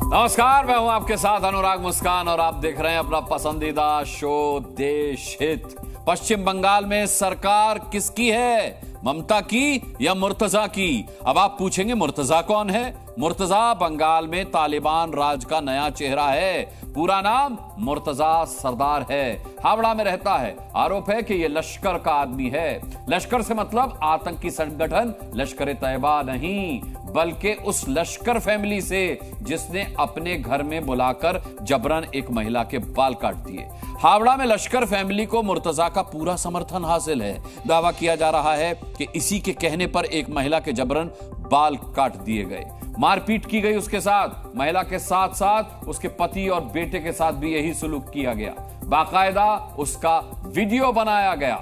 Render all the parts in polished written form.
नमस्कार, मैं हूं आपके साथ अनुराग मुस्कान और आप देख रहे हैं अपना पसंदीदा शो देश हित। पश्चिम बंगाल में सरकार किसकी है, ममता की या मुर्तजा की? अब आप पूछेंगे मुर्तजा कौन है? मुर्तजा बंगाल में तालिबान राज का नया चेहरा है। पूरा नाम मुर्तजा सरदार है। हावड़ा में रहता है। आरोप है कि यह लश्कर का आदमी है। लश्कर से मतलब आतंकी संगठन लश्कर तैयबा नहीं, बल्कि उस लश्कर फैमिली से जिसने अपने घर में बुलाकर जबरन एक महिला के बाल काट दिए। हावड़ा में लश्कर फैमिली को मुर्तजा का पूरा समर्थन हासिल है। दावा किया जा रहा है कि इसी के कहने पर एक महिला के जबरन बाल काट दिए गए, मारपीट की गई उसके साथ। महिला के साथ साथ उसके पति और बेटे के साथ भी यही सुलूक किया गया। बाकायदा उसका वीडियो बनाया गया।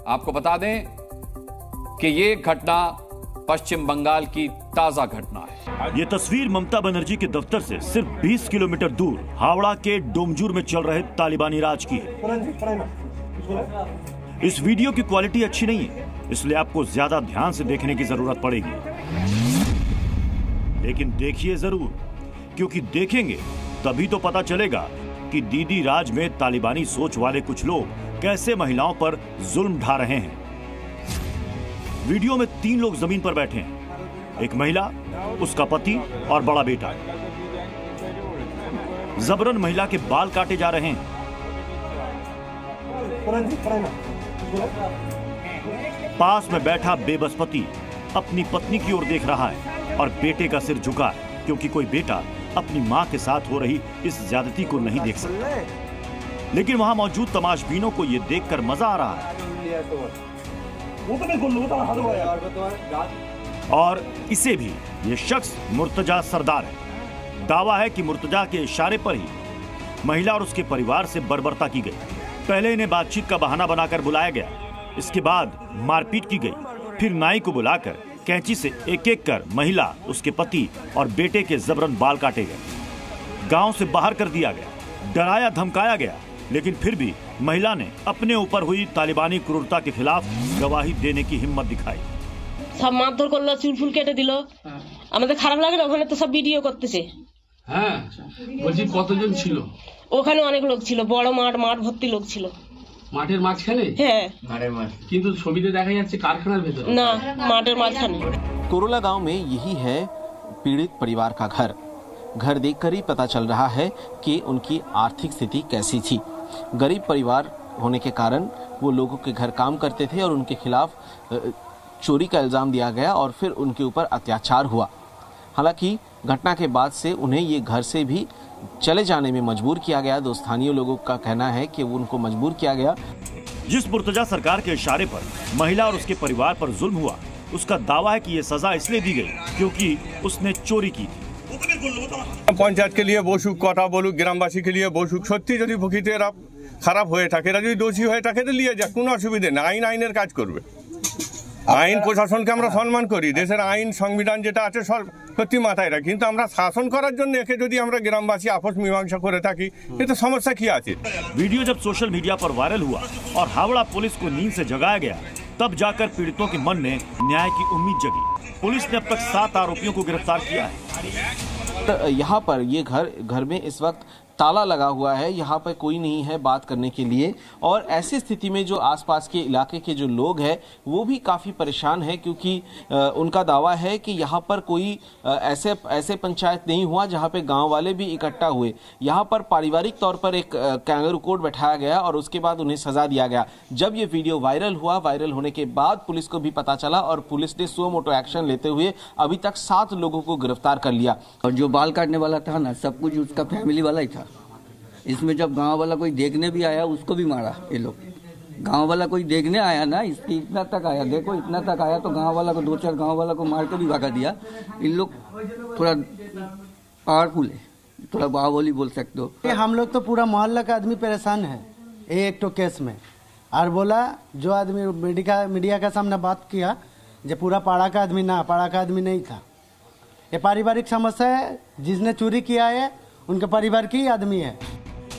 आपको बता दें कि यह घटना पश्चिम बंगाल की ताजा घटना है। ये तस्वीर ममता बनर्जी के दफ्तर से सिर्फ 20 किलोमीटर दूर हावड़ा के डोमजूर में चल रहे तालिबानी राज की है। इस वीडियो की क्वालिटी अच्छी नहीं है, इसलिए आपको ज्यादा ध्यान से देखने की जरूरत पड़ेगी। लेकिन देखिए जरूर, क्योंकि देखेंगे तभी तो पता चलेगा कि दीदी राज में तालिबानी सोच वाले कुछ लोग कैसे महिलाओं पर जुल्म ढा रहे हैं। वीडियो में 3 लोग जमीन पर बैठे हैं, एक महिला, उसका पति और बड़ा बेटा। जबरन महिला के बाल काटे जा रहे हैं। पास में बैठा बेबस पति अपनी पत्नी की ओर देख रहा है और बेटे का सिर झुका है, क्योंकि कोई बेटा अपनी मां के साथ हो रही इस ज्यादती को नहीं देख सकता। लेकिन वहां मौजूद तमाशबीनों को यह देखकर मजा आ रहा है। और इसे भी ये शख्स मुर्तजा सरदार है। दावा है कि मुर्तजा के इशारे पर ही महिला और उसके परिवार से बर्बरता की गई। पहले इन्हें बातचीत का बहाना बनाकर बुलाया गया, इसके बाद मारपीट की गई, फिर नाई को बुलाकर कैंची से एक एक कर महिला, उसके पति और बेटे के जबरन बाल काटे गए। गांव से बाहर कर दिया गया, डराया धमकाया गया, लेकिन फिर भी महिला ने अपने ऊपर हुई तालिबानी क्रूरता के खिलाफ गवाही देने की हिम्मत दिखाई। सब मारधर करलो, चुल केटे दिल। আমাদের খারাপ লাগে না, ওখানে তো সব ভিডিও করতেছে। হ্যাঁ, বলছি কতজন ছিল ওখানে? অনেক লোক ছিল, বড় মাঠ ভর্তি লোক ছিল। মাঠের মাঝখানে? হ্যাঁ, মাঠের মাঝ। কিন্তু ছবিতে দেখা যাচ্ছে কারখানার ভেতর। না, মাঠের মাঝখানে। कोरोला गांव में यही है पीड़ित परिवार का घर। घर देखकर ही पता चल रहा है कि उनकी आर्थिक स्थिति कैसी थी। गरीब परिवार होने के कारण वो लोगों के घर काम करते थे और उनके खिलाफ चोरी का इल्ज़ाम दिया गया और फिर उनके ऊपर अत्याचार हुआ। हालांकि घटना के बाद से उन्हें ये घर से भी चले जाने में मजबूर किया गया। दो स्थानीय लोगों का कहना है कि उनको मजबूर किया गया। जिस मुर्तजा सरकार के इशारे पर महिला और उसके परिवार पर जुल्म हुआ, उसका दावा है कि ये सजा इसलिए दी गई क्योंकि उसने चोरी की थी। पंचायत के लिए বসুক, কথা বলুক, গ্রামবাসী के लिए বসুক। সত্যি যদি প্রকৃতি এরা খারাপ হয়ে থাকে, এরা যদি দোষী হয়ে থাকে তো নিয়ে যাক, কোনো অসুবিধা নেই। আইন আইনের কাজ করবে। আইন প্রশাসনকে আমরা সম্মান করি। দেশের আইন সংবিধান যেটা আছে সত্যি মাথায় রাখি, কিন্তু আমরা শাসন করার জন্য একে যদি আমরা গ্রামবাসী আপস মীমাংসা করে থাকি, এতে সমস্যা কি আছে? वीडियो जब सोशल मीडिया पर वायरल हुआ और हावड़ा पुलिस को नींद से जगाया गया, तब जाकर पीड़ितों के मन में न्याय की उम्मीद जगी। पुलिस ने अब तक 7 आरोपियों को गिरफ्तार किया है। यहाँ पर ये घर में इस वक्त ताला लगा हुआ है। यहाँ पर कोई नहीं है बात करने के लिए। और ऐसी स्थिति में जो आसपास के इलाके के जो लोग हैं वो भी काफ़ी परेशान हैं, क्योंकि उनका दावा है कि यहाँ पर कोई ऐसे पंचायत नहीं हुआ जहाँ पे गांव वाले भी इकट्ठा हुए। यहाँ पर पारिवारिक तौर पर एक कैंगरू कोर्ट बैठाया गया और उसके बाद उन्हें सजा दिया गया। जब ये वीडियो वायरल हुआ, वायरल होने के बाद पुलिस को भी पता चला और पुलिस ने सो मोटो एक्शन लेते हुए अभी तक 7 लोगों को गिरफ्तार कर लिया। और जो बाल काटने वाला था ना, सब कुछ उसका फैमिली वाला ही था। इसमें जब गांव वाला कोई देखने भी आया, उसको भी मारा ये लोग। गांव वाला कोई देखने आया ना, इसकी इतना तक आया, देखो इतना तक आया, तो गांव वाला को 2-4 गांव वाला को मार के भी भगा दिया। इन लोग थोड़ा पावरफुल है, थोड़ा बाहुबली बोल सकते हो। हम लोग तो पूरा मोहल्ला का आदमी परेशान है एक तो केस में। और बोला जो आदमी मीडिया का सामने बात किया, जो पूरा पाड़ा का आदमी ना, पाड़ा का आदमी नहीं था। ये पारिवारिक समस्या है, जिसने चोरी किया है उनके परिवार की आदमी है।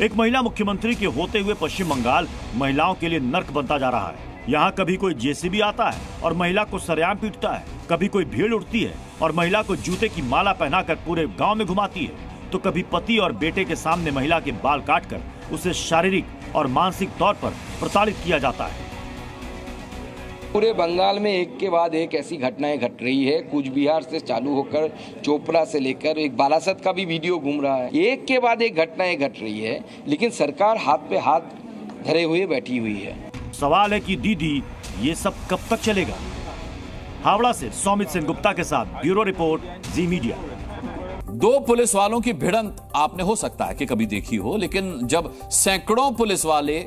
एक महिला मुख्यमंत्री के होते हुए पश्चिम बंगाल महिलाओं के लिए नर्क बनता जा रहा है। यहाँ कभी कोई जेसीबी आता है और महिला को सरेआम पीटता है, कभी कोई भीड़ उठती है और महिला को जूते की माला पहनाकर पूरे गांव में घुमाती है। तो कभी पति और बेटे के सामने महिला के बाल काटकर उसे शारीरिक और मानसिक तौर पर प्रताड़ित किया जाता है। पूरे बंगाल में एक के बाद एक ऐसी घटनाएं घट रही है। कूच बिहार से चालू होकर चोपड़ा से लेकर एक बालासत का भी वीडियो घूम रहा है। एक के बाद एक घटनाएं घट रही है, लेकिन सरकार हाथ पे हाथ धरे हुए बैठी हुई है। सवाल है कि दीदी ये सब कब तक चलेगा? हावड़ा से सौमित सेन गुप्ता के साथ ब्यूरो रिपोर्ट, जी मीडिया। दो पुलिस वालों की भिड़ंत आपने हो सकता है कि कभी देखी हो, लेकिन जब सैकड़ों पुलिस वाले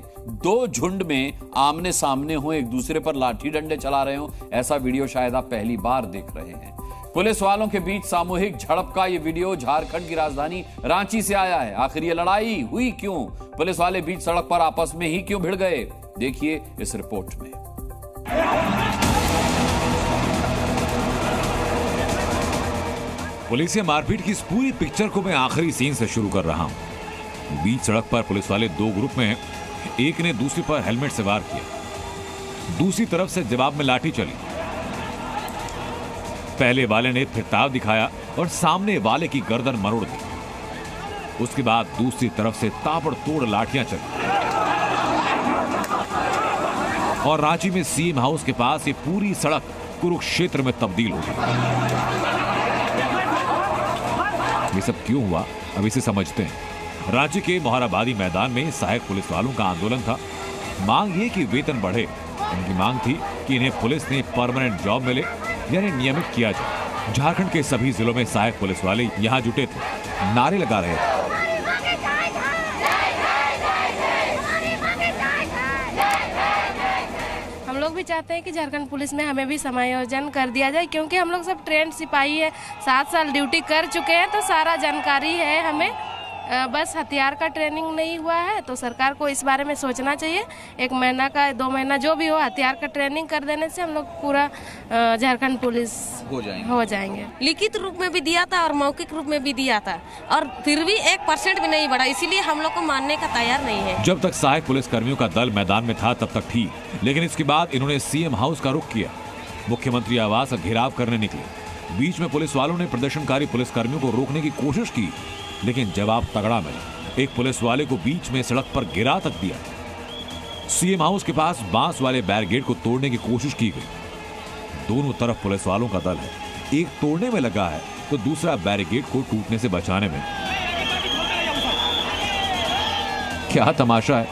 दो झुंड में आमने सामने हो, एक दूसरे पर लाठी डंडे चला रहे हो, ऐसा वीडियो शायद आप पहली बार देख रहे हैं। पुलिस वालों के बीच सामूहिक झड़प का यह वीडियो झारखंड की राजधानी रांची से आया है। आखिर ये लड़ाई हुई क्यों? पुलिस वाले बीच सड़क पर आपस में ही क्यों भिड़ गए? देखिए इस रिपोर्ट में। पुलिस से मारपीट की इस पूरी पिक्चर को मैं आखिरी सीन से शुरू कर रहा हूं। बीच सड़क पर पुलिस वाले दो ग्रुप में हैं। एक ने दूसरे पर हेलमेट से वार किया, दूसरी तरफ से जवाब में लाठी चली। पहले वाले ने फिरताव दिखाया और सामने वाले की गर्दन मरोड़ दी। उसके बाद दूसरी तरफ से ताबड़तोड़ लाठियां चली और रांची में सीएम हाउस के पास ये पूरी सड़क कुरुक्षेत्र में तब्दील हो गई। ये सब क्यों हुआ, अब इसे समझते हैं। रांची के मोहराबादी मैदान में सहायक पुलिस वालों का आंदोलन था। मांग ये कि वेतन बढ़े। उनकी मांग थी कि इन्हें पुलिस ने परमानेंट जॉब मिले, यानी नियमित किया जाए। झारखंड के सभी जिलों में सहायक पुलिस वाले यहाँ जुटे थे, नारे लगा रहे थे। हम लोग भी चाहते हैं कि झारखंड पुलिस में हमें भी समायोजन कर दिया जाए, क्योंकि हम लोग सब ट्रेंड सिपाही है, 7 साल ड्यूटी कर चुके हैं, तो सारा जानकारी है हमें। बस हथियार का ट्रेनिंग नहीं हुआ है, तो सरकार को इस बारे में सोचना चाहिए। 1 महीना का 2 महीना जो भी हो, हथियार का ट्रेनिंग कर देने से हम लोग पूरा झारखंड पुलिस हो जाएंगे। लिखित रूप में भी दिया था और मौखिक रूप में भी दिया था, और फिर भी 1% भी नहीं बढ़ा, इसीलिए हम लोग को मानने का तैयार नहीं है। जब तक सहायक पुलिस कर्मियों का दल मैदान में था तब तक ठीक, लेकिन इसके बाद इन्होंने सीएम हाउस का रुख किया। मुख्यमंत्री आवास का घेराव करने निकले। बीच में पुलिस वालों ने प्रदर्शनकारी पुलिस कर्मियों को रोकने की कोशिश की, लेकिन जवाब तगड़ा मिला। एक पुलिस वाले को बीच में सड़क पर गिरा तक दिया। सीएम हाउस के पास बांस वाले बैरिकेड को तोड़ने की कोशिश की गई। दोनों तरफ पुलिस वालों का दल है, एक तोड़ने में लगा है तो दूसरा बैरिकेड को टूटने से बचाने में। क्या तमाशा है।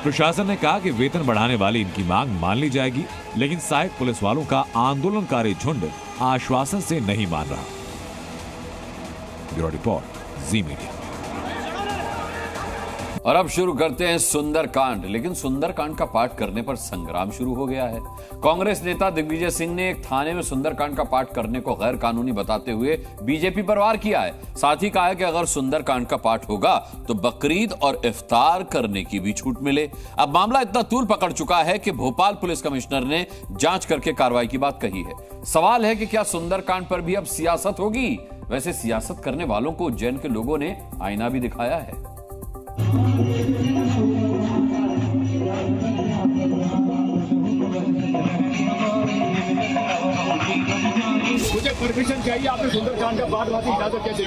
प्रशासन ने कहा कि वेतन बढ़ाने वाली इनकी मांग मान ली जाएगी, लेकिन सहायक पुलिस वालों का आंदोलनकारी झुंड आश्वासन से नहीं मान रहा। ब्यूरो रिपोर्ट, जी मीडिया। और अब शुरू करते हैं सुंदरकांड। लेकिन सुंदरकांड का पाठ करने पर संग्राम शुरू हो गया है। कांग्रेस नेता दिग्विजय सिंह ने एक थाने में सुंदरकांड का पाठ करने को गैर कानूनी बताते हुए बीजेपी पर वार किया है। साथ ही कहा है कि अगर सुंदरकांड का पाठ होगा तो बकरीद और इफ्तार करने की भी छूट मिले। अब मामला इतना तूल पकड़ चुका है कि भोपाल पुलिस कमिश्नर ने जांच करके कार्रवाई की बात कही है। सवाल है कि क्या सुंदरकांड पर भी अब सियासत होगी? वैसे सियासत करने वालों को उज्जैन के लोगों ने आईना भी दिखाया है। मुझे परमिशन चाहिए, आपने सुंदरकांड का पाठ वहां से इजाजत कैसे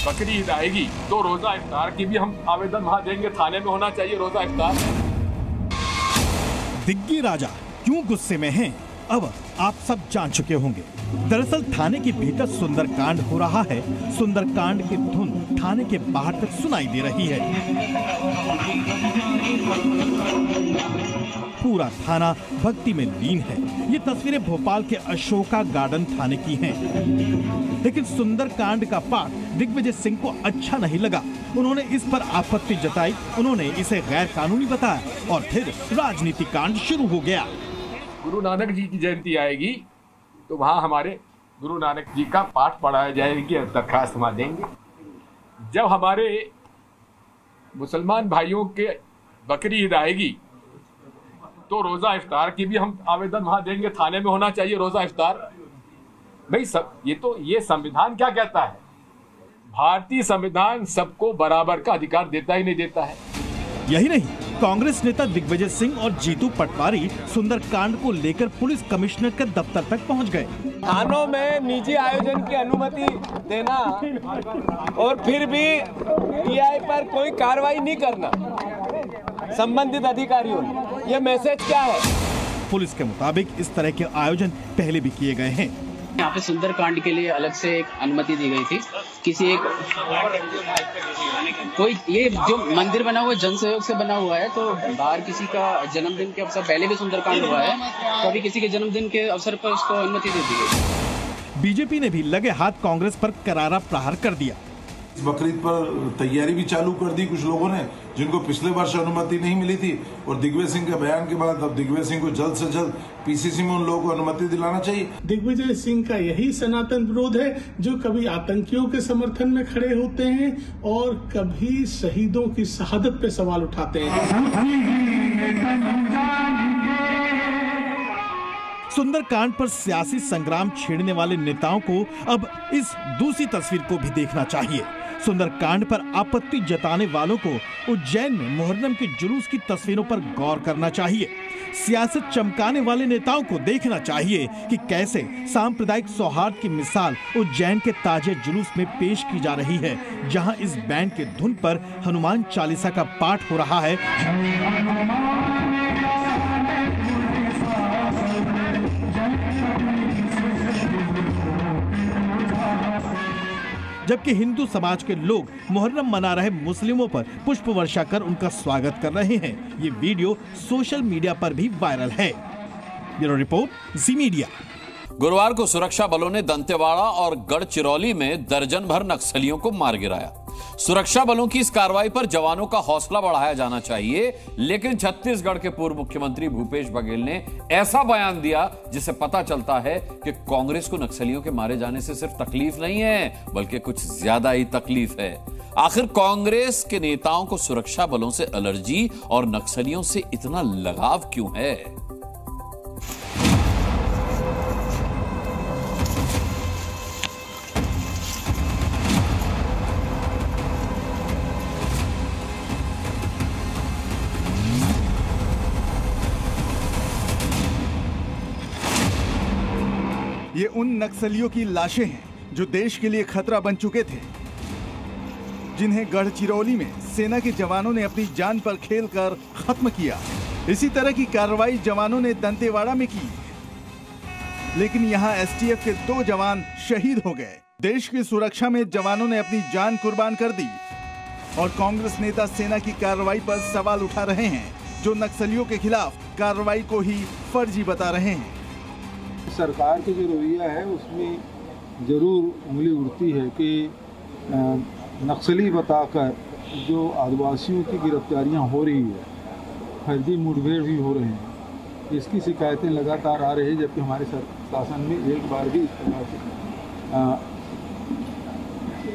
बकरीद आएगी तो रोजा इफ्तार की भी हम आवेदन वहां देंगे। थाने में होना चाहिए रोजा इफ्तार। दिग्गी राजा क्यों गुस्से में हैं? अब आप सब जान चुके होंगे। दरअसल थाने के भीतर सुंदरकांड हो रहा है। सुंदरकांड की धुन थाने के बाहर तक सुनाई दे रही है। पूरा थाना भक्ति में लीन है। ये तस्वीरें भोपाल के अशोका गार्डन थाने की हैं। लेकिन सुंदरकांड का पाठ दिग्विजय सिंह को अच्छा नहीं लगा। उन्होंने इस पर आपत्ति जताई। उन्होंने इसे गैर कानूनी बताया और फिर राजनीति कांड शुरू हो गया। गुरु नानक जी की जयंती आएगी तो वहाँ हमारे गुरु नानक जी का पाठ पढ़ाया जाएगी, दरखास्त वहाँ देंगे। जब हमारे मुसलमान भाइयों के बकरी ईद आएगी तो रोजा इफ्तार की भी हम आवेदन वहाँ देंगे। थाने में होना चाहिए रोजा इफ्तार। भाई सब ये संविधान क्या कहता है? भारतीय संविधान सबको बराबर का अधिकार देता ही नहीं देता है। यही नहीं, कांग्रेस नेता दिग्विजय सिंह और जीतू पटवारी सुंदरकांड को लेकर पुलिस कमिश्नर के दफ्तर तक पहुंच गए। थानों में निजी आयोजन की अनुमति देना और फिर भी टीआई पर कोई कार्रवाई नहीं करना संबंधित अधिकारियों ने, ये मैसेज क्या है? पुलिस के मुताबिक इस तरह के आयोजन पहले भी किए गए हैं। यहाँ पे सुंदरकांड के लिए अलग से एक अनुमति दी गई थी। किसी एक कोई ये जो मंदिर बना हुआ है जन सहयोग से बना हुआ है, तो बाहर किसी का जन्मदिन के अवसर, पहले भी सुंदरकांड हुआ है, तो अभी किसी के जन्मदिन के अवसर पर उसको अनुमति दे दी गई। बीजेपी ने भी लगे हाथ कांग्रेस पर करारा प्रहार कर दिया। बकरीद पर तैयारी भी चालू कर दी कुछ लोगों ने, जिनको पिछले वर्ष अनुमति नहीं मिली थी, और दिग्विजय सिंह के बयान के बाद अब दिग्विजय सिंह को जल्द से जल्द पीसीसी में उन लोगों को अनुमति दिलाना चाहिए। दिग्विजय सिंह का यही सनातन विरोध है, जो कभी आतंकियों के समर्थन में खड़े होते हैं और कभी शहीदों की शहादत पे सवाल उठाते हैं। सुंदरकांड पर सियासी संग्राम छेड़ने वाले नेताओं को अब इस दूसरी तस्वीर को भी देखना चाहिए। सुंदरकांड पर आपत्ति जताने वालों को उज्जैन में मुहर्रम के जुलूस की तस्वीरों पर गौर करना चाहिए। सियासत चमकाने वाले नेताओं को देखना चाहिए कि कैसे सांप्रदायिक सौहार्द की मिसाल उज्जैन के ताजे जुलूस में पेश की जा रही है, जहां इस बैंड के धुन पर हनुमान चालीसा का पाठ हो रहा है। जबकि हिंदू समाज के लोग मुहर्रम मना रहे मुस्लिमों पर पुष्प वर्षा कर उनका स्वागत कर रहे हैं। ये वीडियो सोशल मीडिया पर भी वायरल है। ब्यूरो रिपोर्ट, जी मीडिया। गुरुवार को सुरक्षा बलों ने दंतेवाड़ा और गढ़चिरौली में दर्जन भर नक्सलियों को मार गिराया। सुरक्षा बलों की इस कार्रवाई पर जवानों का हौसला बढ़ाया जाना चाहिए, लेकिन छत्तीसगढ़ के पूर्व मुख्यमंत्री भूपेश बघेल ने ऐसा बयान दिया जिससे पता चलता है कि कांग्रेस को नक्सलियों के मारे जाने से सिर्फ तकलीफ नहीं है, बल्कि कुछ ज्यादा ही तकलीफ है। आखिर कांग्रेस के नेताओं को सुरक्षा बलों से एलर्जी और नक्सलियों से इतना लगाव क्यों है? ये उन नक्सलियों की लाशें हैं जो देश के लिए खतरा बन चुके थे, जिन्हें गढ़चिरौली में सेना के जवानों ने अपनी जान पर खेलकर खत्म किया। इसी तरह की कार्रवाई जवानों ने दंतेवाड़ा में की, लेकिन यहाँ एसटीएफ के 2 जवान शहीद हो गए। देश की सुरक्षा में जवानों ने अपनी जान कुर्बान कर दी और कांग्रेस नेता सेना की कार्रवाई पर सवाल उठा रहे हैं, जो नक्सलियों के खिलाफ कार्रवाई को ही फर्जी बता रहे हैं। सरकार का जो रवैया है उसमें जरूर उंगली उठती है कि नक्सली बताकर जो आदिवासियों की गिरफ्तारियां हो रही है, फर्जी मुठभेड़ भी हो रहे हैं, इसकी शिकायतें लगातार आ रही है, जबकि हमारे शासन में एक बार भी इस प्रकार से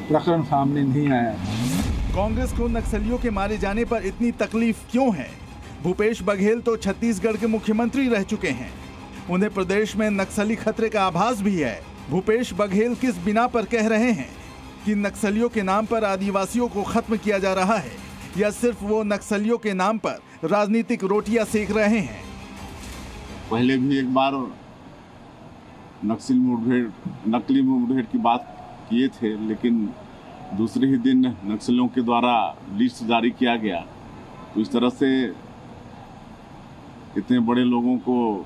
प्रकरण सामने नहीं आया। कांग्रेस को नक्सलियों के मारे जाने पर इतनी तकलीफ क्यों है? भूपेश बघेल तो छत्तीसगढ़ के मुख्यमंत्री रह चुके हैं, उन्हें प्रदेश में नक्सली खतरे का आभास भी है। भूपेश बघेल किस बिना पर कह रहे हैं कि नक्सलियों के नाम पर आदिवासियों को खत्म किया जा रहा है, या सिर्फ वो नक्सलियों के नाम पर राजनीतिक रोटियां सेक रहे हैं? पहले भी एक बार नकली मुठभेड़ की बात किए थे, लेकिन दूसरे ही दिन नक्सलियों के द्वारा लिस्ट जारी किया गया। तो इस तरह से इतने बड़े लोगों को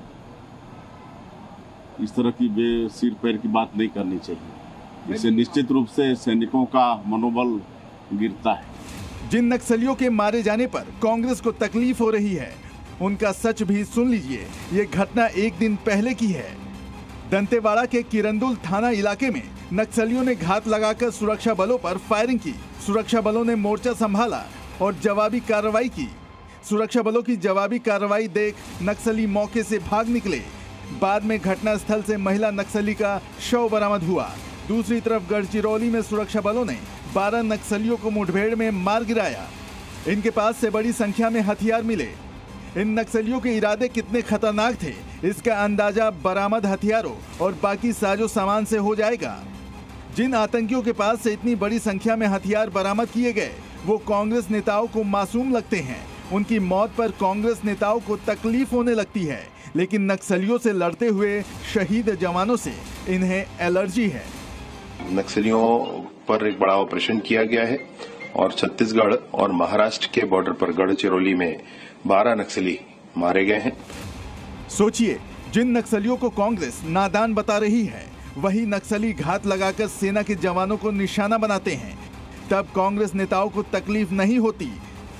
इस तरह की बेसिर पैर की बात नहीं करनी चाहिए। इससे निश्चित रूप से सैनिकों का मनोबल गिरता है। जिन नक्सलियों के मारे जाने पर कांग्रेस को तकलीफ हो रही है, उनका सच भी सुन लीजिए। ये घटना एक दिन पहले की है। दंतेवाड़ा के किरंदुल थाना इलाके में नक्सलियों ने घात लगाकर सुरक्षा बलों पर फायरिंग की। सुरक्षा बलों ने मोर्चा संभाला और जवाबी कार्रवाई की। सुरक्षा बलों की जवाबी कार्रवाई देख नक्सली मौके से भाग निकले। बाद में घटनास्थल से महिला नक्सली का शव बरामद हुआ। दूसरी तरफ गढ़चिरौली में सुरक्षा बलों ने 12 नक्सलियों को मुठभेड़ में मार गिराया। इनके पास से बड़ी संख्या में हथियार मिले। इन नक्सलियों के इरादे कितने खतरनाक थे, इसका अंदाजा बरामद हथियारों और बाकी साजो सामान से हो जाएगा। जिन आतंकियों के पास से इतनी बड़ी संख्या में हथियार बरामद किए गए वो कांग्रेस नेताओं को मासूम लगते हैं। उनकी मौत पर कांग्रेस नेताओं को तकलीफ होने लगती है, लेकिन नक्सलियों से लड़ते हुए शहीद जवानों से इन्हें एलर्जी है। नक्सलियों पर एक बड़ा ऑपरेशन किया गया है और छत्तीसगढ़ और महाराष्ट्र के बॉर्डर पर गढ़चिरौली में 12 नक्सली मारे गए हैं। सोचिए, जिन नक्सलियों को कांग्रेस नादान बता रही है वही नक्सली घात लगाकर सेना के जवानों को निशाना बनाते हैं। तब कांग्रेस नेताओं को तकलीफ नहीं होती,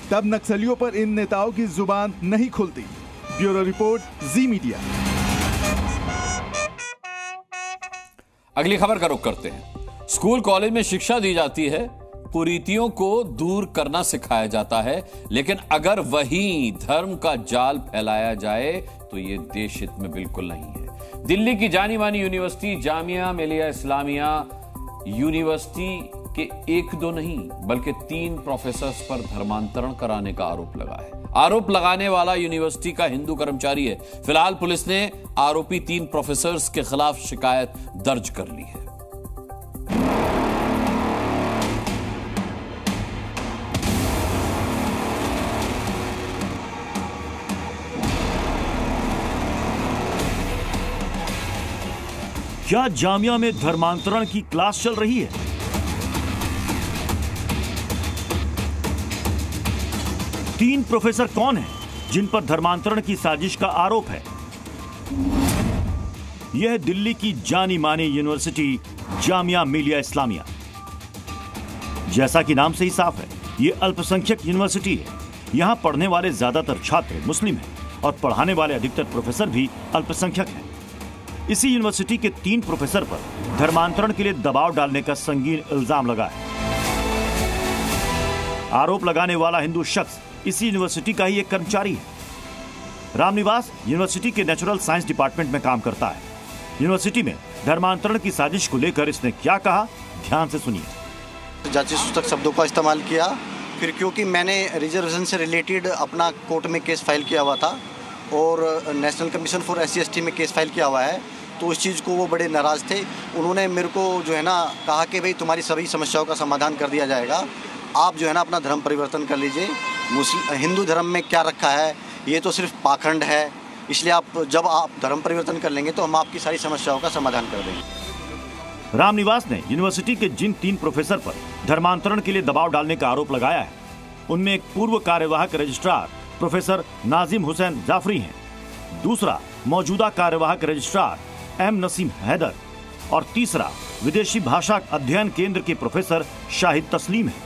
तब नक्सलियों पर इन नेताओं की जुबान नहीं खुलती। ब्यूरो रिपोर्ट, जी मीडिया। अगली खबर का रुख करते हैं। स्कूल कॉलेज में शिक्षा दी जाती है, कुरीतियों को दूर करना सिखाया जाता है, लेकिन अगर वही धर्म का जाल फैलाया जाए तो ये देश हित में बिल्कुल नहीं है। दिल्ली की जानी मानी यूनिवर्सिटी जामिया मिलिया इस्लामिया यूनिवर्सिटी के 1-2 नहीं बल्कि 3 प्रोफेसर्स पर धर्मांतरण कराने का आरोप लगा है। आरोप लगाने वाला यूनिवर्सिटी का हिंदू कर्मचारी है। फिलहाल पुलिस ने आरोपी 3 प्रोफेसर्स के खिलाफ शिकायत दर्ज कर ली है। क्या जामिया में धर्मांतरण की क्लास चल रही है? तीन प्रोफेसर कौन हैं जिन पर धर्मांतरण की साजिश का आरोप है? यह दिल्ली की जानी मानी यूनिवर्सिटी जामिया मिलिया इस्लामिया। जैसा कि नाम से ही साफ है, यह अल्पसंख्यक यूनिवर्सिटी है। यहां पढ़ने वाले ज्यादातर छात्र मुस्लिम हैं और पढ़ाने वाले अधिकतर प्रोफेसर भी अल्पसंख्यक हैं। इसी यूनिवर्सिटी के 3 प्रोफेसर पर धर्मांतरण के लिए दबाव डालने का संगीन इल्जाम लगा है। आरोप लगाने वाला हिंदू शख्स इसी यूनिवर्सिटी का ही एक कर्मचारी है। रामनिवास यूनिवर्सिटी के नेचुरल साइंस डिपार्टमेंट में काम करता है। यूनिवर्सिटी में धर्मांतरण की साजिश को लेकर इसने क्या कहा, ध्यान से सुनिए। जाति सूचक शब्दों का इस्तेमाल किया, फिर क्योंकि मैंने रिजर्वेशन से रिलेटेड अपना कोर्ट में केस फाइल किया हुआ था और नेशनल कमीशन फॉर SC/ST में केस फाइल किया हुआ है, तो इस चीज़ को वो बड़े नाराज़ थे। उन्होंने मेरे को जो है ना कहा कि भाई तुम्हारी सभी समस्याओं का समाधान कर दिया जाएगा, आप जो है ना अपना धर्म परिवर्तन कर लीजिए। हिंदू धर्म में क्या रखा है, ये तो सिर्फ पाखंड है, इसलिए जब आप धर्म परिवर्तन कर लेंगे तो हम आपकी सारी समस्याओं का समाधान कर देंगे। रामनिवास ने यूनिवर्सिटी के जिन 3 प्रोफेसर पर धर्मांतरण के लिए दबाव डालने का आरोप लगाया है, उनमें एक पूर्व कार्यवाहक रजिस्ट्रार प्रोफेसर नाजिम हुसैन जाफरी हैं, दूसरा मौजूदा कार्यवाहक रजिस्ट्रार M नसीम हैदर और तीसरा विदेशी भाषा अध्ययन केंद्र के प्रोफेसर शाहिद तस्लीम है।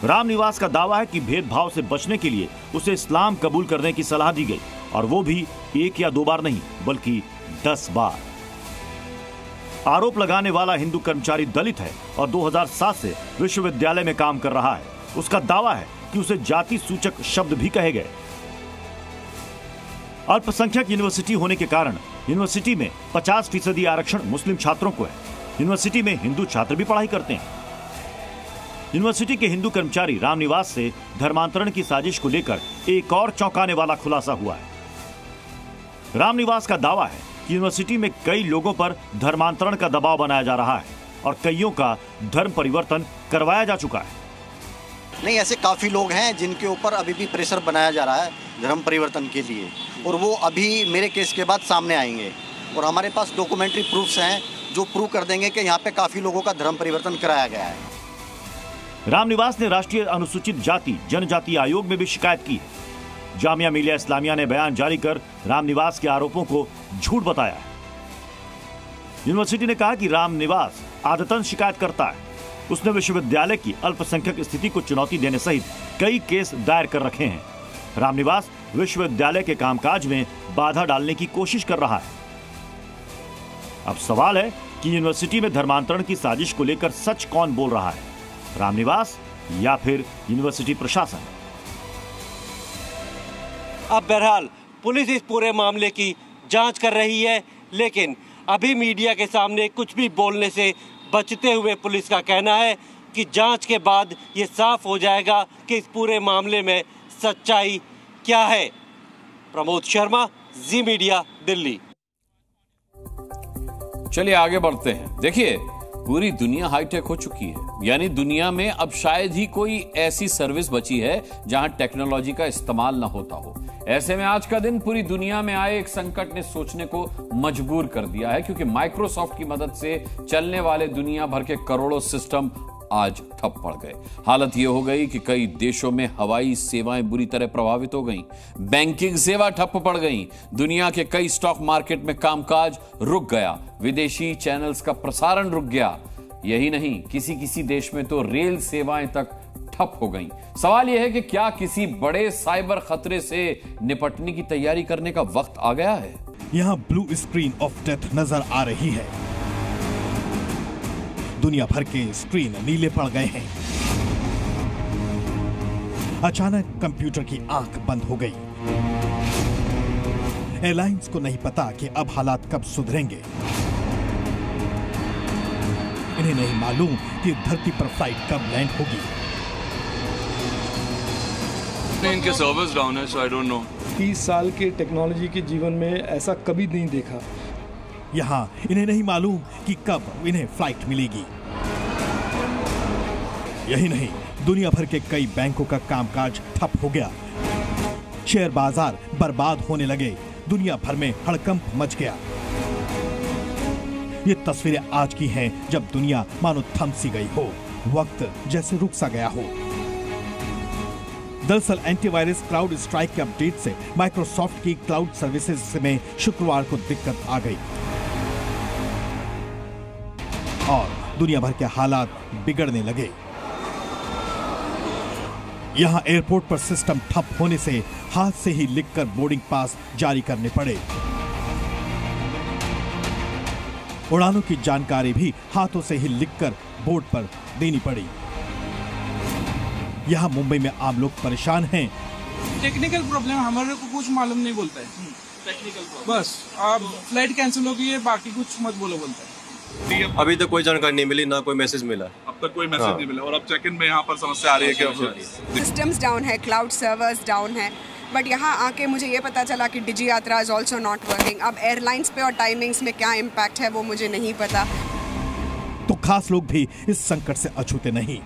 रामनिवास का दावा है कि भेदभाव से बचने के लिए उसे इस्लाम कबूल करने की सलाह दी गई, और वो भी 1 या 2 बार नहीं बल्कि 10 बार। आरोप लगाने वाला हिंदू कर्मचारी दलित है और 2007 से विश्वविद्यालय में काम कर रहा है। उसका दावा है कि उसे जाति सूचक शब्द भी कहे गए। अल्पसंख्यक यूनिवर्सिटी होने के कारण यूनिवर्सिटी में 50% आरक्षण मुस्लिम छात्रों को है। यूनिवर्सिटी में हिंदू छात्र भी पढ़ाई करते हैं। यूनिवर्सिटी के हिंदू कर्मचारी रामनिवास से धर्मांतरण की साजिश को लेकर एक और चौंकाने वाला खुलासा हुआ है। रामनिवास का दावा है कि यूनिवर्सिटी में कई लोगों पर धर्मांतरण का दबाव बनाया जा रहा है और कईयों का धर्म परिवर्तन करवाया जा चुका है। नहीं, ऐसे काफ़ी लोग हैं जिनके ऊपर अभी भी प्रेशर बनाया जा रहा है धर्म परिवर्तन के लिए, और वो अभी मेरे केस के बाद सामने आएंगे और हमारे पास डॉक्यूमेंट्री प्रूफ्स हैं जो प्रूव कर देंगे कि यहाँ पे काफ़ी लोगों का धर्म परिवर्तन कराया गया है। रामनिवास ने राष्ट्रीय अनुसूचित जाति जनजाति आयोग में भी शिकायत की है। जामिया मिलिया इस्लामिया ने बयान जारी कर रामनिवास के आरोपों को झूठ बताया है। यूनिवर्सिटी ने कहा कि रामनिवास आदतन शिकायत करता है। उसने विश्वविद्यालय की अल्पसंख्यक स्थिति को चुनौती देने सहित कई केस दायर कर रखे हैं। रामनिवास विश्वविद्यालय के कामकाज में बाधा डालने की कोशिश कर रहा है। अब सवाल है कि यूनिवर्सिटी में धर्मांतरण की साजिश को लेकर सच कौन बोल रहा है, रामनिवास या फिर यूनिवर्सिटी प्रशासन? अब बहरहाल पुलिस इस पूरे मामले की जांच कर रही है, लेकिन अभी मीडिया के सामने कुछ भी बोलने से बचते हुए पुलिस का कहना है कि जांच के बाद ये साफ हो जाएगा कि इस पूरे मामले में सच्चाई क्या है। प्रमोद शर्मा, जी मीडिया, दिल्ली। चलिए आगे बढ़ते हैं। देखिए, पूरी दुनिया हाईटेक हो चुकी है, यानी दुनिया में अब शायद ही कोई ऐसी सर्विस बची है जहां टेक्नोलॉजी का इस्तेमाल ना होता हो। ऐसे में आज का दिन पूरी दुनिया में आए एक संकट ने सोचने को मजबूर कर दिया है, क्योंकि माइक्रोसॉफ्ट की मदद से चलने वाले दुनिया भर के करोड़ों सिस्टम आज ठप पड़ गए। हालत यह हो गई कि कई देशों में हवाई सेवाएं बुरी तरह प्रभावित हो गईं, बैंकिंग सेवा ठप पड़ गईं, दुनिया के कई स्टॉक मार्केट में कामकाज रुक गया, विदेशी चैनल्स का प्रसारण रुक गया। यही नहीं, किसी किसी देश में तो रेल सेवाएं तक ठप हो गईं। सवाल यह है कि क्या किसी बड़े साइबर खतरे से निपटने की तैयारी करने का वक्त आ गया है? यहाँ ब्लू स्क्रीन ऑफ डेथ नजर आ रही है। दुनिया भर के स्क्रीन नीले पड़ गए हैं। अचानक कंप्यूटर की आंख बंद हो गई। एयरलाइंस को नहीं पता कि अब हालात कब सुधरेंगे। इन्हें नहीं मालूम कि धरती पर फ्लाइट कब लैंड होगी। इनके सर्वर्स डाउन है, सो आई डोंट नो। 30 साल के टेक्नोलॉजी के जीवन में ऐसा कभी नहीं देखा। यहाँ इन्हें नहीं मालूम कि कब इन्हें फ्लाइट मिलेगी। यही नहीं, दुनिया भर के कई बैंकों का कामकाज ठप हो गया। शेयर बाजार बर्बाद होने लगे। दुनिया भर में हड़कंप मच गया। ये तस्वीरें आज की हैं, जब दुनिया मानो थम सी गई हो, वक्त जैसे रुक सा गया हो। दरअसल एंटीवायरस क्लाउड स्ट्राइक के अपडेट से माइक्रोसॉफ्ट की क्लाउड सर्विसेज में शुक्रवार को दिक्कत आ गई और दुनिया भर के हालात बिगड़ने लगे। यहां एयरपोर्ट पर सिस्टम ठप होने से हाथ से ही लिखकर बोर्डिंग पास जारी करने पड़े। उड़ानों की जानकारी भी हाथों से ही लिखकर बोर्ड पर देनी पड़ी। यहां मुंबई में आम लोग परेशान हैं। टेक्निकल प्रॉब्लम हमारे को कुछ मालूम नहीं बोलता है। टेक्निकल प्रॉब्लम बस आप फ्लाइट कैंसिल हो गई है, बाकी कुछ मत बोलो बोलता है। अभी तक कोई जानकारी नहीं मिली, ना कोई मैसेज मिला। अब तक कोई मैसेज नहीं मिला और अब चेक इन में यहाँ पर समस्या आ रही है कि सिस्टम्स डाउन है, क्लाउड सर्वर्स डाउन है, बट यहाँ आके मुझे ये पता चला कि डिजी यात्रा इज ऑल्सो नॉट वर्किंग। अब एयरलाइंस पे और टाइमिंग्स में क्या इम्पैक्ट है वो मुझे नहीं पता। तो खास लोग भी इस संकट से अछूते नहीं।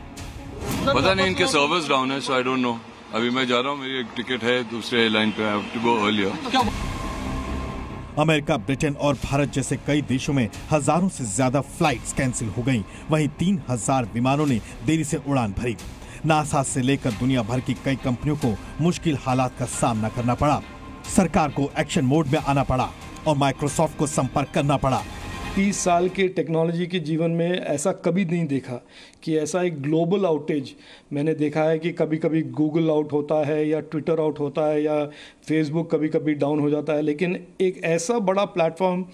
पता नहीं, इनके सर्वर्स डाउन है, सो आई डोंट नो। अभी मैं जा रहा हूँ, मेरी एक टिकट है दूसरे एयरलाइन पे, I have to go earlier. America, Britain और भारत जैसे कई देशों में हजारों से ज्यादा फ्लाइट्स कैंसिल हो गईं। वहीं 3000 विमानों ने देरी से उड़ान भरी। नासा से लेकर दुनिया भर की कई कंपनियों को मुश्किल हालात का सामना करना पड़ा। सरकार को एक्शन मोड में आना पड़ा और माइक्रोसॉफ्ट को संपर्क करना पड़ा। 30 साल के टेक्नोलॉजी के जीवन में ऐसा कभी नहीं देखा कि ऐसा एक ग्लोबल आउटेज मैंने देखा है कि कभी कभी गूगल आउट होता है या ट्विटर आउट होता है या फेसबुक कभी कभी डाउन हो जाता है, लेकिन एक ऐसा बड़ा प्लेटफॉर्म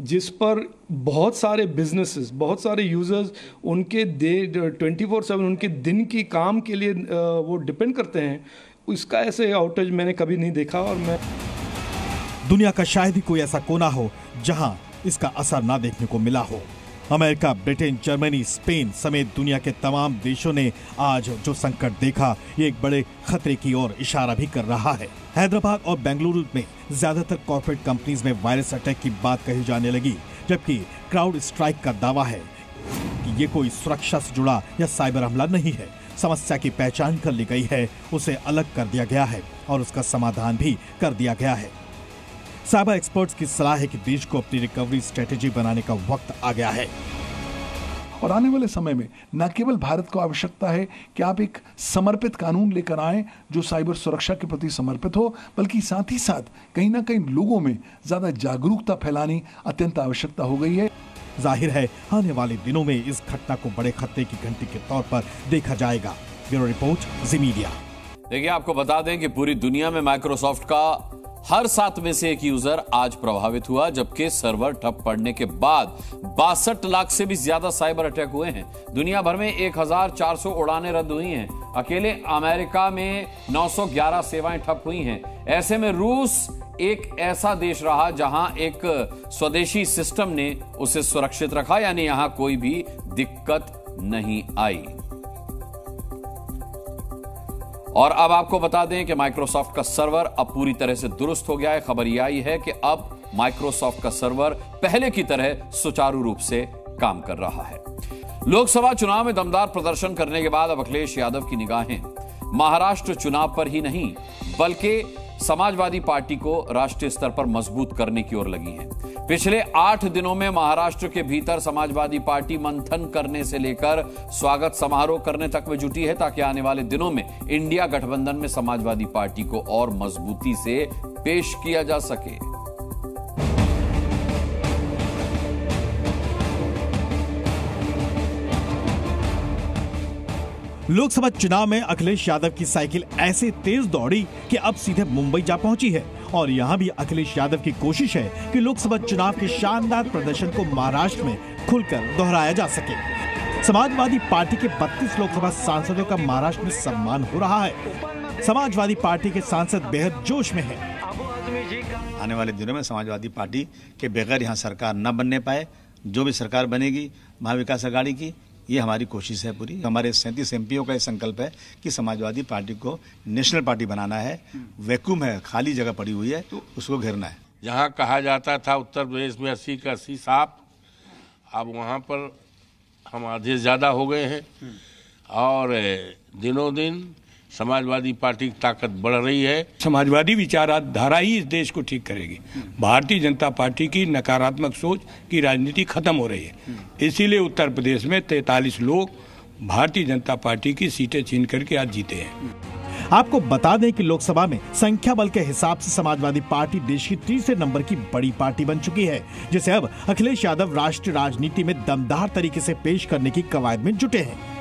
जिस पर बहुत सारे बिजनेसेस, बहुत सारे यूजर्स उनके 24/7 उनके दिन की काम के लिए वो डिपेंड करते हैं, उसका ऐसे आउटेज मैंने कभी नहीं देखा। और मैं दुनिया का शायद ही कोई ऐसा कोना हो जहां इसका असर ना देखने को मिला हो। अमेरिका, ब्रिटेन, जर्मनी, स्पेन समेत दुनिया के तमाम देशों ने आज जो संकट देखा, ये एक बड़े खतरे की ओर इशारा भी कर रहा है। हैदराबाद और बेंगलुरु में ज्यादातर कॉर्पोरेट कंपनीज में वायरस अटैक की बात कही जाने लगी, जबकि क्राउड स्ट्राइक का दावा है कि ये कोई सुरक्षा से जुड़ा या साइबर हमला नहीं है। समस्या की पहचान कर ली गई है, उसे अलग कर दिया गया है और उसका समाधान भी कर दिया गया है। साइबर एक्सपर्ट्स की सलाह है कि देश को अपनी रिकवरी स्ट्रेटेजी बनाने का वक्त आ गया है। और आने वाले समय में न केवल भारत को आवश्यकता है कि आप एक समर्पित कानून लेकर आएं जो साइबर सुरक्षा के प्रति समर्पित हो, बल्कि साथ ही साथ कहीं ना कहीं लोगों में ज्यादा जागरूकता फैलानी अत्यंत आवश्यकता हो गई है। जाहिर है आने वाले दिनों में इस घटना को बड़े खतरे की घंटी के तौर पर देखा जाएगा। ब्यूरो रिपोर्ट, जी मीडिया। देखिए, आपको बता दें कि पूरी दुनिया में माइक्रोसॉफ्ट का हर 7 में से 1 यूजर आज प्रभावित हुआ, जबकि सर्वर ठप पड़ने के बाद 62 लाख से भी ज्यादा साइबर अटैक हुए हैं। दुनिया भर में 1400 उड़ानें रद्द हुई हैं। अकेले अमेरिका में 911 सेवाएं ठप हुई हैं। ऐसे में रूस एक ऐसा देश रहा जहां एक स्वदेशी सिस्टम ने उसे सुरक्षित रखा, यानी यहां कोई भी दिक्कत नहीं आई। और अब आपको बता दें कि माइक्रोसॉफ्ट का सर्वर अब पूरी तरह से दुरुस्त हो गया है। खबर यह आई है कि अब माइक्रोसॉफ्ट का सर्वर पहले की तरह सुचारू रूप से काम कर रहा है। लोकसभा चुनाव में दमदार प्रदर्शन करने के बाद अब अखिलेश यादव की निगाहें महाराष्ट्र चुनाव पर ही नहीं बल्कि समाजवादी पार्टी को राष्ट्रीय स्तर पर मजबूत करने की ओर लगी है। पिछले 8 दिनों में महाराष्ट्र के भीतर समाजवादी पार्टी मंथन करने से लेकर स्वागत समारोह करने तक में जुटी है ताकि आने वाले दिनों में इंडिया गठबंधन में समाजवादी पार्टी को और मजबूती से पेश किया जा सके। लोकसभा चुनाव में अखिलेश यादव की साइकिल ऐसे तेज दौड़ी कि अब सीधे मुंबई जा पहुंची है और यहां भी अखिलेश यादव की कोशिश है कि लोकसभा चुनाव के शानदार प्रदर्शन को महाराष्ट्र में खुलकर दोहराया जा सके। समाजवादी पार्टी के 32 लोकसभा सांसदों का महाराष्ट्र में सम्मान हो रहा है। समाजवादी पार्टी के सांसद बेहद जोश में हैं। आने वाले दिनों में समाजवादी पार्टी के बगैर यहाँ सरकार न बनने पाए। जो भी सरकार बनेगी महाविकास आघाड़ी की, ये हमारी कोशिश है पूरी। हमारे 37 एमपीओ का ये संकल्प है कि समाजवादी पार्टी को नेशनल पार्टी बनाना है। वैक्यूम है, खाली जगह पड़ी हुई है, तो उसको घेरना है। जहाँ कहा जाता था उत्तर प्रदेश में 80 का 80 साफ, अब वहाँ पर हम आधे ज़्यादा हो गए हैं और दिनों दिन समाजवादी पार्टी की ताकत बढ़ रही है। समाजवादी विचारधारा ही इस देश को ठीक करेगी। भारतीय जनता पार्टी की नकारात्मक सोच की राजनीति खत्म हो रही है। इसीलिए उत्तर प्रदेश में 43 लोग भारतीय जनता पार्टी की सीटें छीन करके आज जीते हैं। आपको बता दें कि लोकसभा में संख्या बल के हिसाब से समाजवादी पार्टी देश की तीसरे नंबर की बड़ी पार्टी बन चुकी है, जिसे अब अखिलेश यादव राष्ट्रीय राजनीति में दमदार तरीके से पेश करने की कवायद में जुटे हैं।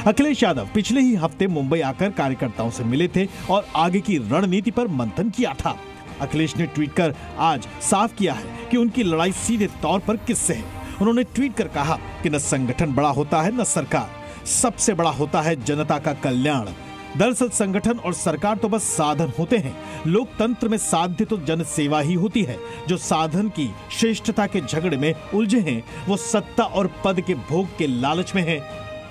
अखिलेश यादव पिछले ही हफ्ते मुंबई आकर कार्यकर्ताओं से मिले थे और आगे की रणनीति पर मंथन किया था। अखिलेश ने ट्वीट कर आज साफ किया है कि उनकी लड़ाई सीधे तौर पर किससे है। उन्होंने ट्वीट कर कहा कि न संगठन बड़ा होता है न सरकार, सबसे बड़ा होता है जनता का कल्याण। दरअसल संगठन और सरकार तो बस साधन होते हैं। लोकतंत्र में साध्य तो जन सेवा ही होती है। जो साधन की श्रेष्ठता के झगड़े में उलझे हैं वो सत्ता और पद के भोग के लालच में है।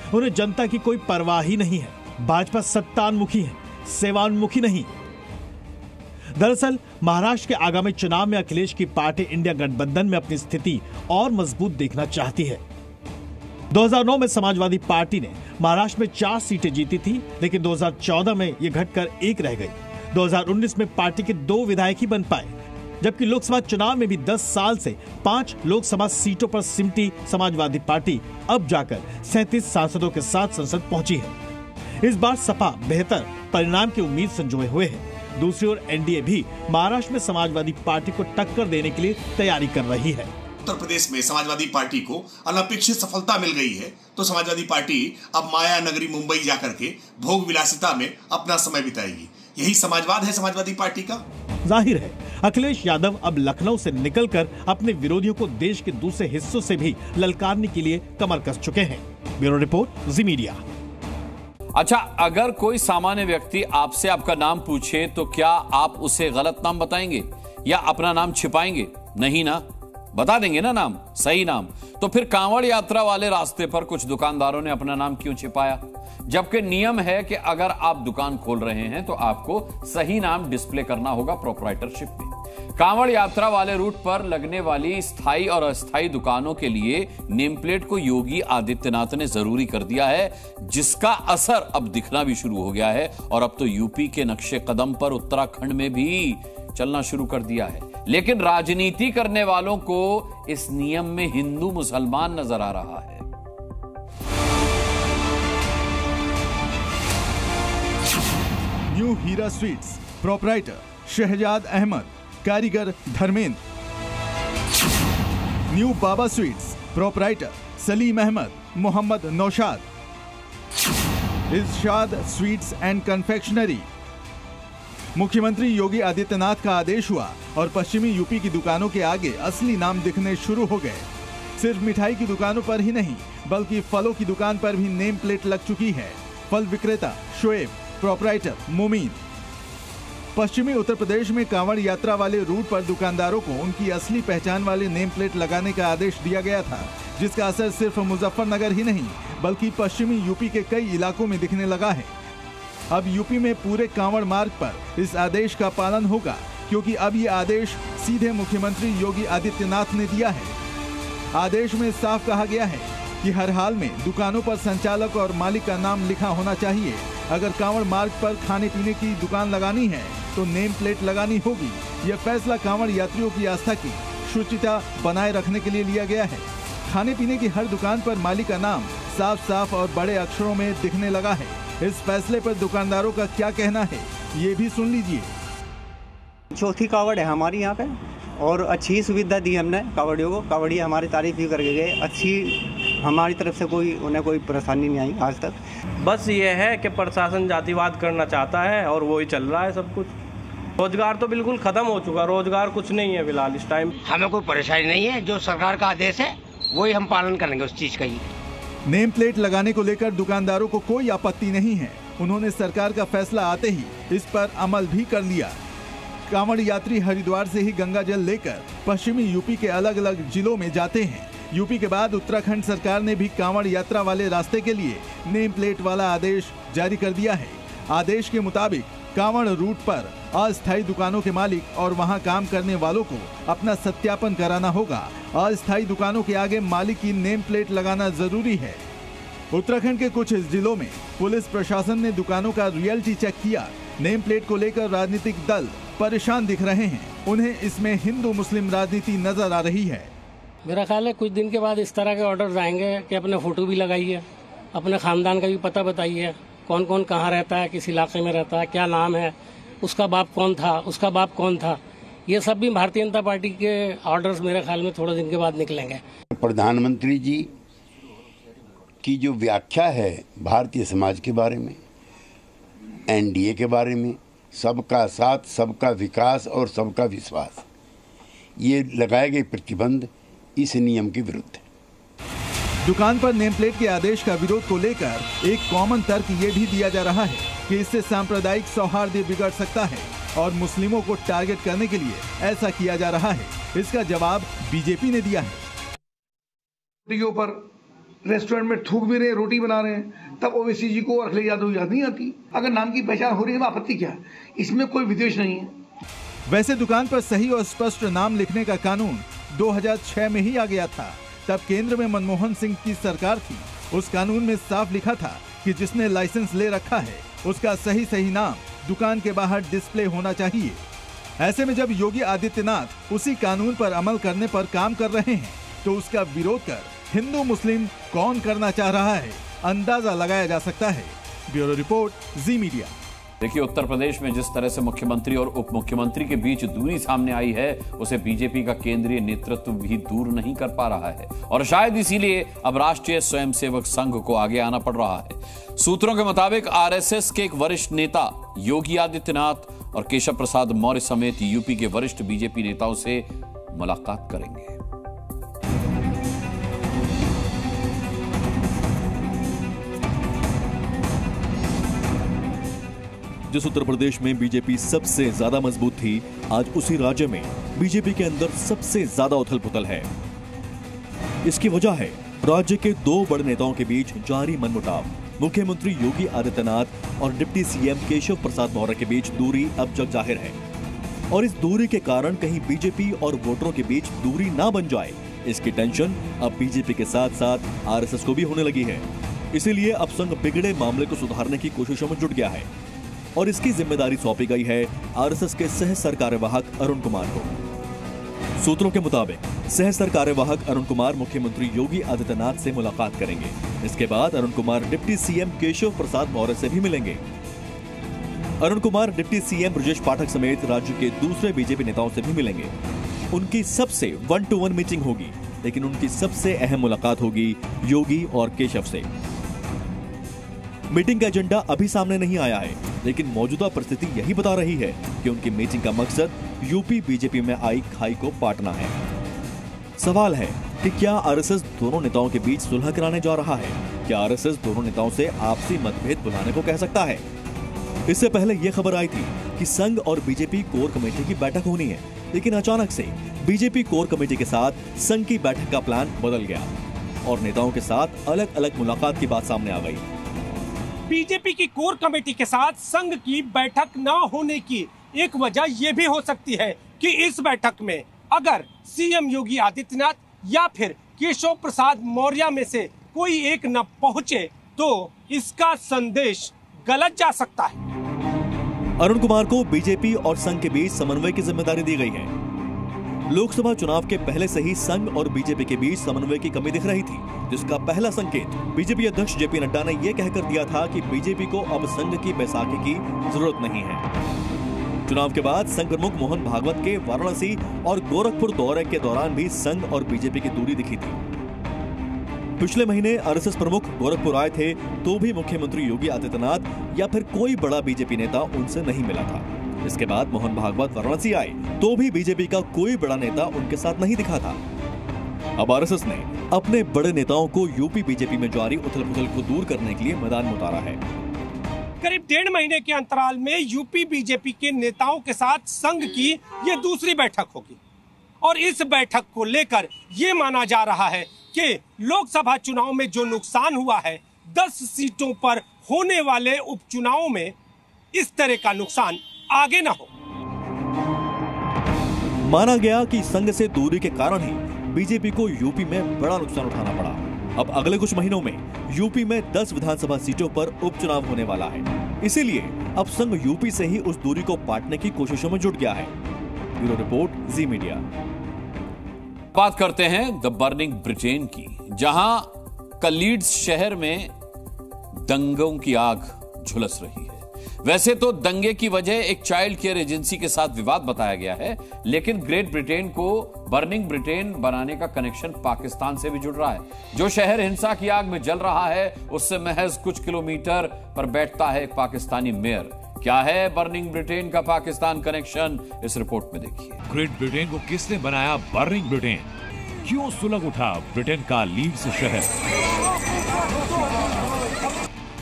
उन्हें जनता की कोई परवाह ही नहीं है। भाजपा सत्तान्मुखी है, सेवान्मुखी नहीं। दरअसल महाराष्ट्र के आगामी चुनाव में अखिलेश की पार्टी इंडिया गठबंधन में अपनी स्थिति और मजबूत देखना चाहती है। 2009 में समाजवादी पार्टी ने महाराष्ट्र में 4 सीटें जीती थी, लेकिन 2014 में ये घटकर 1 रह गई। 2019 में पार्टी के 2 विधायक ही बन पाए, जबकि लोकसभा चुनाव में भी 10 साल से 5 लोकसभा सीटों पर सिमटी समाजवादी पार्टी अब जाकर 37 सांसदों के साथ संसद पहुंची है। इस बार सपा बेहतर परिणाम की उम्मीद संजोए हुए है। दूसरी ओर एनडीए भी महाराष्ट्र में समाजवादी पार्टी को टक्कर देने के लिए तैयारी कर रही है। उत्तर प्रदेश में समाजवादी पार्टी को अनपेक्षित सफलता मिल गई है, तो समाजवादी पार्टी अब माया नगरी मुंबई जाकर के भोग विलासिता में अपना समय बिताएगी। यही समाजवाद है समाजवादी पार्टी का। जाहिर है अखिलेश यादव अब लखनऊ से निकलकर अपने विरोधियों को देश के दूसरे हिस्सों से भी ललकारने के लिए कमर कस चुके हैं। ब्यूरो रिपोर्ट, जी मीडिया। अच्छा, अगर कोई सामान्य व्यक्ति आपसे आपका नाम पूछे तो क्या आप उसे गलत नाम बताएंगे या अपना नाम छिपाएंगे? नहीं ना, बता देंगे ना नाम, सही नाम। तो फिर कांवड़ यात्रा वाले रास्ते पर कुछ दुकानदारों ने अपना नाम क्यों छिपाया, जबकि नियम है कि अगर आप दुकान खोल रहे हैं तो आपको सही नाम डिस्प्ले करना होगा प्रोप्राइटरशिप में। कांवड़ यात्रा वाले रूट पर लगने वाली स्थायी और अस्थायी दुकानों के लिए नेम प्लेट को योगी आदित्यनाथ ने जरूरी कर दिया है, जिसका असर अब दिखना भी शुरू हो गया है और अब तो यूपी के नक्शे कदम पर उत्तराखंड में भी चलना शुरू कर दिया है। लेकिन राजनीति करने वालों को इस नियम में हिंदू मुसलमान नजर आ रहा है। New Hira sweets, proprietor Shahzad Ahmed, कारीगर Dharmendra. New Baba sweets, proprietor Salim Ahmed, Mohammad Naushad. Irshad sweets and confectionery. मुख्यमंत्री योगी आदित्यनाथ का आदेश हुआ और पश्चिमी यूपी की दुकानों के आगे असली नाम दिखने शुरू हो गए। सिर्फ मिठाई की दुकानों पर ही नहीं बल्कि फलों की दुकान पर भी नेम प्लेट लग चुकी है। फल विक्रेता शोएब, प्रोपराइटर मोमीन। पश्चिमी उत्तर प्रदेश में कांवड़ यात्रा वाले रूट पर दुकानदारों को उनकी असली पहचान वाले नेम प्लेट लगाने का आदेश दिया गया था, जिसका असर सिर्फ मुजफ्फरनगर ही नहीं बल्कि पश्चिमी यूपी के कई इलाकों में दिखने लगा है। अब यूपी में पूरे कांवड़ मार्ग पर इस आदेश का पालन होगा, क्योंकि अब ये आदेश सीधे मुख्यमंत्री योगी आदित्यनाथ ने दिया है। आदेश में साफ कहा गया है कि हर हाल में दुकानों पर संचालक और मालिक का नाम लिखा होना चाहिए। अगर कांवड़ मार्ग पर खाने पीने की दुकान लगानी है तो नेम प्लेट लगानी होगी। यह फैसला कांवड़ यात्रियों की आस्था की शुचिता बनाए रखने के लिए लिया गया है। खाने पीने की हर दुकान पर मालिक का नाम साफ साफ और बड़े अक्षरों में दिखने लगा है। इस फैसले पर दुकानदारों का क्या कहना है, ये भी सुन लीजिए। चौथी कावड़ है हमारी यहाँ पे और अच्छी सुविधा दी हमने कावड़ियों को। कावड़िया हमारी तारीफ भी करके गए, अच्छी हमारी तरफ से उन्हें कोई परेशानी नहीं आई आज तक। बस ये है कि प्रशासन जातिवाद करना चाहता है और वही चल रहा है सब कुछ। रोजगार तो बिल्कुल खत्म हो चुका, रोजगार कुछ नहीं है फिलहाल इस टाइम। हमें कोई परेशानी नहीं है, जो सरकार का आदेश है वही हम पालन करेंगे उस चीज का ही। नेम प्लेट लगाने को लेकर दुकानदारों को कोई आपत्ति नहीं है। उन्होंने सरकार का फैसला आते ही इस पर अमल भी कर लिया। कांवड़ यात्री हरिद्वार से ही गंगा जल लेकर पश्चिमी यूपी के अलग अलग जिलों में जाते हैं। यूपी के बाद उत्तराखंड सरकार ने भी कांवड़ यात्रा वाले रास्ते के लिए नेम प्लेट वाला आदेश जारी कर दिया है। आदेश के मुताबिक कांवड़ रूट पर अस्थायी दुकानों के मालिक और वहां काम करने वालों को अपना सत्यापन कराना होगा। अस्थायी दुकानों के आगे मालिक की नेम प्लेट लगाना जरूरी है। उत्तराखंड के कुछ जिलों में पुलिस प्रशासन ने दुकानों का रियलिटी चेक किया। नेम प्लेट को लेकर राजनीतिक दल परेशान दिख रहे हैं। उन्हें इसमें हिंदू मुस्लिम राजनीति नजर आ रही है। मेरा ख्याल है कुछ दिन के बाद इस तरह के ऑर्डर आएंगे कि अपने फोटो भी लगाइए, अपने खानदान का भी पता बताइए, कौन कौन कहाँ रहता है, किस इलाके में रहता है, क्या नाम है, उसका बाप कौन था, उसका बाप कौन था। ये सब भी भारतीय जनता पार्टी के ऑर्डर्स मेरे ख्याल में थोड़े दिन के बाद निकलेंगे। प्रधानमंत्री जी की जो व्याख्या है भारतीय समाज के बारे में, एनडीए के बारे में, सबका साथ, सबका विकास और सबका विश्वास, ये लगाए गए प्रतिबंध इस नियम के विरुद्ध है। दुकान पर नेम प्लेट के आदेश का विरोध को लेकर एक कॉमन तर्क ये भी दिया जा रहा है कि इससे सांप्रदायिक सौहार्द बिगड़ सकता है और मुस्लिमों को टारगेट करने के लिए ऐसा किया जा रहा है। इसका जवाब बीजेपी ने दिया है। के ऊपर रेस्टोरेंट में थूक भी रहे, रोटी बना रहे हैं, तब ओवैसी जी को अखिलेश यादव याद नहीं आती। अगर नाम की पहचान हो रही है, आपत्ति क्या है? इसमें कोई विद्वेष नहीं है। वैसे दुकान पर सही और स्पष्ट नाम लिखने का कानून 2006 में ही आ गया था। तब केंद्र में मनमोहन सिंह की सरकार थी। उस कानून में साफ लिखा था कि जिसने लाइसेंस ले रखा है उसका सही नाम दुकान के बाहर डिस्प्ले होना चाहिए। ऐसे में जब योगी आदित्यनाथ उसी कानून पर अमल करने पर काम कर रहे हैं तो उसका विरोध कर हिंदू मुस्लिम कौन करना चाह रहा है, अंदाजा लगाया जा सकता है। ब्यूरो रिपोर्ट, जी मीडिया। देखिए, उत्तर प्रदेश में जिस तरह से मुख्यमंत्री और उप मुख्यमंत्री के बीच दूरी सामने आई है, उसे बीजेपी का केंद्रीय नेतृत्व भी दूर नहीं कर पा रहा है और शायद इसीलिए अब राष्ट्रीय स्वयंसेवक संघ को आगे आना पड़ रहा है। सूत्रों के मुताबिक आरएसएस के एक वरिष्ठ नेता योगी आदित्यनाथ और केशव प्रसाद मौर्य समेत यूपी के वरिष्ठ बीजेपी नेताओं से मुलाकात करेंगे। जिस उत्तर प्रदेश में बीजेपी सबसे ज्यादा मजबूत थी, आज उसी राज्य में बीजेपी के अंदर सबसे ज्यादा उथल पुथल है। इसकी वजह है राज्य के दो बड़े नेताओं के बीच जारी मनमुटाव। मुख्यमंत्री योगी आदित्यनाथ और डिप्टी सीएम केशव प्रसाद मौर्य के बीच दूरी अब जग जाहिर है और इस दूरी के कारण कहीं बीजेपी और वोटरों के बीच दूरी ना बन जाए, इसकी टेंशन अब बीजेपी के साथ साथ आरएसएस को भी होने लगी है। इसीलिए अब संघ बिगड़े मामले को सुधारने की कोशिशों में जुट गया है और इसकी जिम्मेदारी सौंपी गई है आरएसएस के सह सरकार्यवाहक अरुण कुमार को। सूत्रों के मुताबिक सह सरकार्यवाहक अरुण कुमार मुख्यमंत्री योगी आदित्यनाथ से मुलाकात करेंगे। इसके बाद अरुण कुमार डिप्टी सीएम केशव प्रसाद मौर्य से भी मिलेंगे। अरुण कुमार डिप्टी सीएम ब्रजेश पाठक समेत राज्य के दूसरे बीजेपी नेताओं से भी मिलेंगे। उनकी सबसे 1-to-1 मीटिंग होगी, लेकिन उनकी सबसे अहम मुलाकात होगी योगी और केशव से। मीटिंग का एजेंडा अभी सामने नहीं आया है, लेकिन मौजूदा परिस्थिति यही बता रही है कि उनकी मीटिंग का मकसद यूपी बीजेपी में आई खाई को पाटना है। सवाल है कि क्या आरएसएस दोनों नेताओं के बीच सुलह कराने जा रहा है? क्या आरएसएस दोनों नेताओं से आपसी मतभेद बुलाने को कह सकता है? इससे पहले यह खबर आई थी कि संघ और बीजेपी कोर कमेटी की बैठक होनी है, लेकिन अचानक से बीजेपी कोर कमेटी के साथ संघ की बैठक का प्लान बदल गया और नेताओं के साथ अलग अलग मुलाकात की बात सामने आ गई। बीजेपी की कोर कमेटी के साथ संघ की बैठक न होने की एक वजह यह भी हो सकती है कि इस बैठक में अगर सीएम योगी आदित्यनाथ या फिर केशव प्रसाद मौर्य में से कोई एक न पहुंचे तो इसका संदेश गलत जा सकता है। अरुण कुमार को बीजेपी और संघ के बीच समन्वय की जिम्मेदारी दी गई है। लोकसभा चुनाव के पहले से ही संघ और बीजेपी के बीच समन्वय की कमी दिख रही थी, जिसका पहला संकेत बीजेपी अध्यक्ष जेपी नड्डा ने यह कहकर दिया था कि बीजेपी को अब संघ की बैसाखी की जरूरत नहीं है। चुनाव के बाद संघ प्रमुख मोहन भागवत के वाराणसी और गोरखपुर दौरे के दौरान भी संघ और बीजेपी की दूरी दिखी थी। पिछले महीने आरएसएस प्रमुख गोरखपुर आए थे तो भी मुख्यमंत्री योगी आदित्यनाथ या फिर कोई बड़ा बीजेपी नेता उनसे नहीं मिला था। इसके बाद मोहन भागवत वाराणसी आए तो भी बीजेपी का कोई बड़ा नेता उनके साथ नहीं दिखा था। अब आरएसएस ने अपने बड़े नेताओं को यूपी बीजेपी में जारी उथल-पुथल को दूर करने के लिए मैदान में उतारा है। करीब 1.5 महीने के अंतराल में यूपी बीजेपी के नेताओं के साथ संघ की ये दूसरी बैठक होगी और इस बैठक को लेकर ये माना जा रहा है कि लोकसभा चुनाव में जो नुकसान हुआ है 10 सीटों पर होने वाले उपचुनावों में इस तरह का नुकसान आगे न हो। माना गया कि संघ से दूरी के कारण ही बीजेपी को यूपी में बड़ा नुकसान उठाना पड़ा। अब अगले कुछ महीनों में यूपी में 10 विधानसभा सीटों पर उपचुनाव होने वाला है, इसीलिए अब संघ यूपी से ही उस दूरी को पाटने की कोशिशों में जुट गया है। ब्यूरो रिपोर्ट, जी मीडिया। बात करते हैं द बर्निंग ब्रिटेन की, जहां कल लीड्स शहर में दंगों की आग झुलस रही है। वैसे तो दंगे की वजह एक चाइल्ड केयर एजेंसी के साथ विवाद बताया गया है, लेकिन ग्रेट ब्रिटेन को बर्निंग ब्रिटेन बनाने का कनेक्शन पाकिस्तान से भी जुड़ रहा है। जो शहर हिंसा की आग में जल रहा है उससे महज कुछ किलोमीटर पर बैठता है एक पाकिस्तानी मेयर। क्या है बर्निंग ब्रिटेन का पाकिस्तान कनेक्शन, इस रिपोर्ट में देखिए। ग्रेट ब्रिटेन को किसने बनाया बर्निंग ब्रिटेन? क्यों सुलग उठा ब्रिटेन का लीड्स शहर?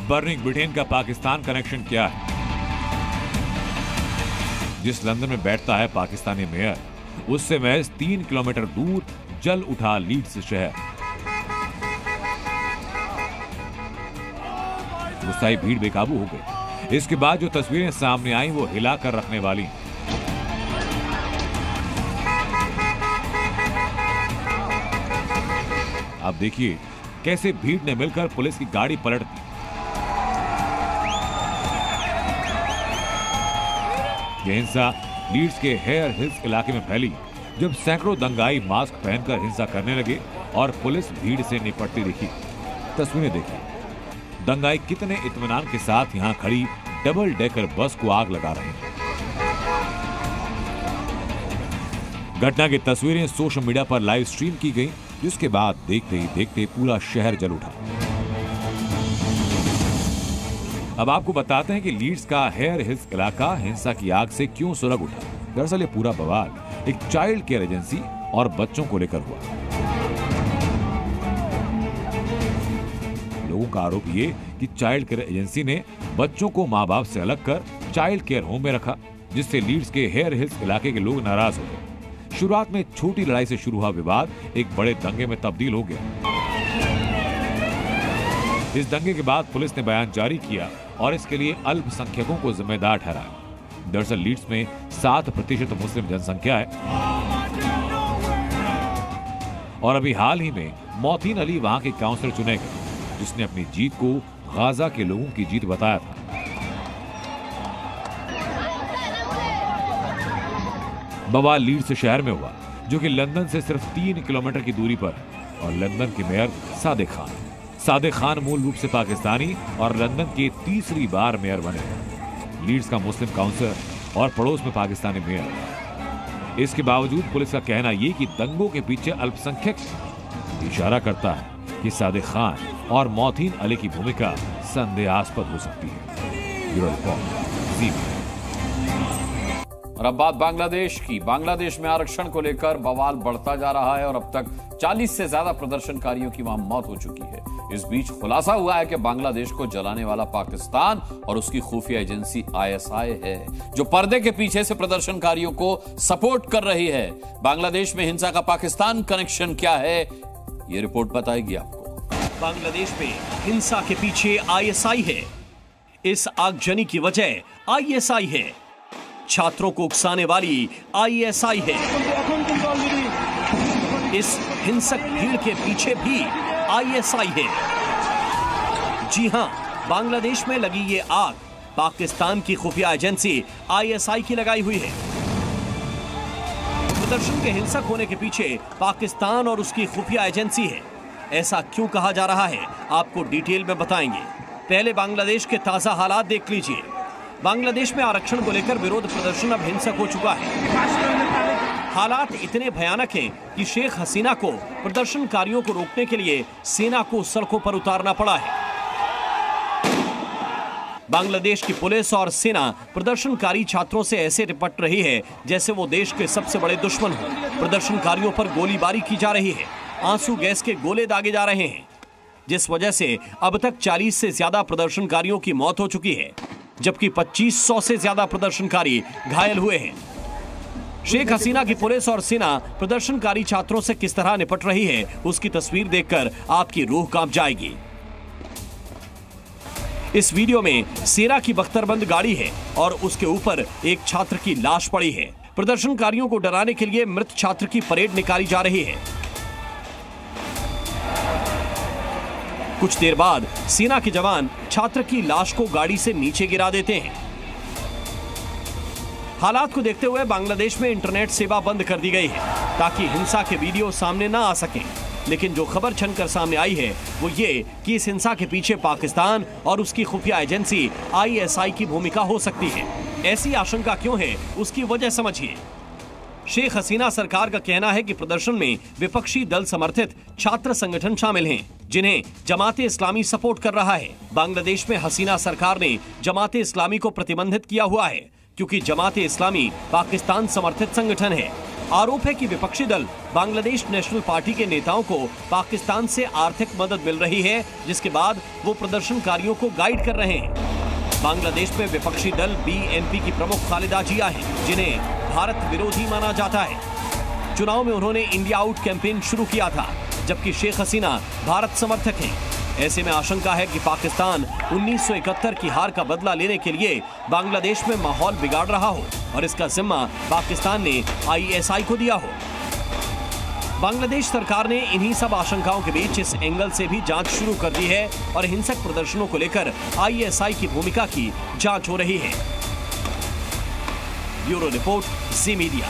बर्निंग ब्रिटेन का पाकिस्तान कनेक्शन क्या है? जिस लंदन में बैठता है पाकिस्तानी मेयर, उससे महज 3 किलोमीटर दूर जल उठा लीड्स शहर। गुस्साई भीड़ बेकाबू हो गई। इसके बाद जो तस्वीरें सामने आई वो हिला कर रखने वाली। अब देखिए कैसे भीड़ ने मिलकर पुलिस की गाड़ी पलट दी। यह हिंसा लीड्स के हेयर हिल्स इलाके में फैली, जब सैकड़ों दंगाई मास्क पहनकर हिंसा करने लगे और पुलिस भीड़ से निपटती दिखी। तस्वीरें देखिए, दंगाई कितने इत्मीनान के साथ यहां खड़ी डबल डेकर बस को आग लगा रहे हैं। घटना की तस्वीरें सोशल मीडिया पर लाइव स्ट्रीम की गई, जिसके बाद देखते ही देखते पूरा शहर जल उठा। अब आपको बताते हैं कि लीड्स का हेयर हिल्स इलाका हिंसा की आग से क्यों सुलग उठा। दरअसल ये पूरा बवाल एक चाइल्ड केयर एजेंसी और बच्चों को लेकर हुआ। लोगों का आरोप ये कि चाइल्ड केयर एजेंसी ने बच्चों को माँ बाप से अलग कर चाइल्ड केयर होम में रखा, जिससे लीड्स के हेयर हिल्स इलाके के लोग नाराज हो गए। शुरुआत में छोटी लड़ाई से शुरू हुआ विवाद एक बड़े दंगे में तब्दील हो गया। इस दंगे के बाद पुलिस ने बयान जारी किया और इसके लिए अल्पसंख्यकों को जिम्मेदार ठहराया। दरअसल लीड्स में 7% मुस्लिम जनसंख्या है और अभी हाल ही में मोतीन अली वहां के काउंसलर चुने गए, जिसने अपनी जीत को गाजा के लोगों की जीत बताया था। बवाल लीड्स शहर में हुआ, जो कि लंदन से सिर्फ 3 किलोमीटर की दूरी पर है, और लंदन के मेयर सादिक खान। सादिक खान मूल रूप से पाकिस्तानी और लंदन के तीसरी बार मेयर बने। लीड्स का मुस्लिम काउंसलर और पड़ोस में पाकिस्तानी मेयर। इसके बावजूद पुलिस का कहना यह कि दंगों के पीछे अल्पसंख्यक इशारा करता है कि सादिक खान और मोतीन अली की भूमिका संदेहास्पद हो सकती है। Bureau report. और अब बात बांग्लादेश की। बांग्लादेश में आरक्षण को लेकर बवाल बढ़ता जा रहा है और अब तक 40 से ज्यादा प्रदर्शनकारियों की वहां मौत हो चुकी है। इस बीच खुलासा हुआ है कि बांग्लादेश को जलाने वाला पाकिस्तान और उसकी खुफिया एजेंसी ISI है, जो पर्दे के पीछे से प्रदर्शनकारियों को सपोर्ट कर रही है। बांग्लादेश में हिंसा का पाकिस्तान कनेक्शन क्या है, ये रिपोर्ट बताएगी आपको। बांग्लादेश में हिंसा के पीछे ISI है। इस आगजनी की वजह ISI है। छात्रों को उकसाने वाली ISI है। इस हिंसक भीड़ के पीछे भी आईएसआई है। जी हां, बांग्लादेश में लगी ये आग पाकिस्तान की खुफिया एजेंसी आईएसआई की लगाई हुई है। प्रदर्शन के हिंसक होने के पीछे पाकिस्तान और उसकी खुफिया एजेंसी है। ऐसा क्यों कहा जा रहा है, आपको डिटेल में बताएंगे। पहले बांग्लादेश के ताजा हालात देख लीजिए। बांग्लादेश में आरक्षण को लेकर विरोध प्रदर्शन अब हिंसक हो चुका है। हालात इतने भयानक हैं कि शेख हसीना को प्रदर्शनकारियों को रोकने के लिए सेना को सड़कों पर उतारना पड़ा है। बांग्लादेश की पुलिस और सेना प्रदर्शनकारी छात्रों से ऐसे निपट रही है जैसे वो देश के सबसे बड़े दुश्मन हो। प्रदर्शनकारियों पर गोलीबारी की जा रही है, आंसू गैस के गोले दागे जा रहे हैं, जिस वजह से अब तक 40 से ज्यादा प्रदर्शनकारियों की मौत हो चुकी है, जबकि 2500 से ज्यादा प्रदर्शनकारी घायल हुए हैं। शेख हसीना की पुलिस और सेना प्रदर्शनकारी छात्रों से किस तरह निपट रही है, उसकी तस्वीर देखकर आपकी रूह कांप जाएगी। इस वीडियो में सेना की बख्तरबंद गाड़ी है और उसके ऊपर एक छात्र की लाश पड़ी है। प्रदर्शनकारियों को डराने के लिए मृत छात्र की परेड निकाली जा रही है। कुछ देर बाद सेना के जवान छात्र की लाश को गाड़ी से नीचे गिरा देते हैं। हालात को देखते हुए बांग्लादेश में इंटरनेट सेवा बंद कर दी गई है ताकि हिंसा के वीडियो सामने ना आ सकें। लेकिन जो खबर छनकर सामने आई है वो ये कि इस हिंसा के पीछे पाकिस्तान और उसकी खुफिया एजेंसी आईएसआई की भूमिका हो सकती है। ऐसी आशंका क्यों है, उसकी वजह समझिए। शेख हसीना सरकार का कहना है कि प्रदर्शन में विपक्षी दल समर्थित छात्र संगठन शामिल हैं, जिन्हें जमाते इस्लामी सपोर्ट कर रहा है। बांग्लादेश में हसीना सरकार ने जमाते इस्लामी को प्रतिबंधित किया हुआ है क्योंकि जमाते इस्लामी पाकिस्तान समर्थित संगठन है। आरोप है कि विपक्षी दल बांग्लादेश नेशनल पार्टी के नेताओं को पाकिस्तान से आर्थिक मदद मिल रही है, जिसके बाद वो प्रदर्शनकारियों को गाइड कर रहे हैं। बांग्लादेश में विपक्षी दल बीएनपी की प्रमुख खालिदा जिया हैं, जिन्हें भारत विरोधी माना जाता है। चुनाव में उन्होंने इंडिया आउट कैंपेन शुरू किया था, जबकि शेख हसीना भारत समर्थक हैं। ऐसे में आशंका है कि पाकिस्तान 1971 की हार का बदला लेने के लिए बांग्लादेश में माहौल बिगाड़ रहा हो और इसका जिम्मा पाकिस्तान ने आईएसआई को दिया हो। बांग्लादेश सरकार ने इन्हीं सब आशंकाओं के बीच इस एंगल से भी जांच शुरू कर दी है और हिंसक प्रदर्शनों को लेकर आईएसआई की भूमिका की जांच हो रही है। ब्यूरो रिपोर्ट, जी मीडिया।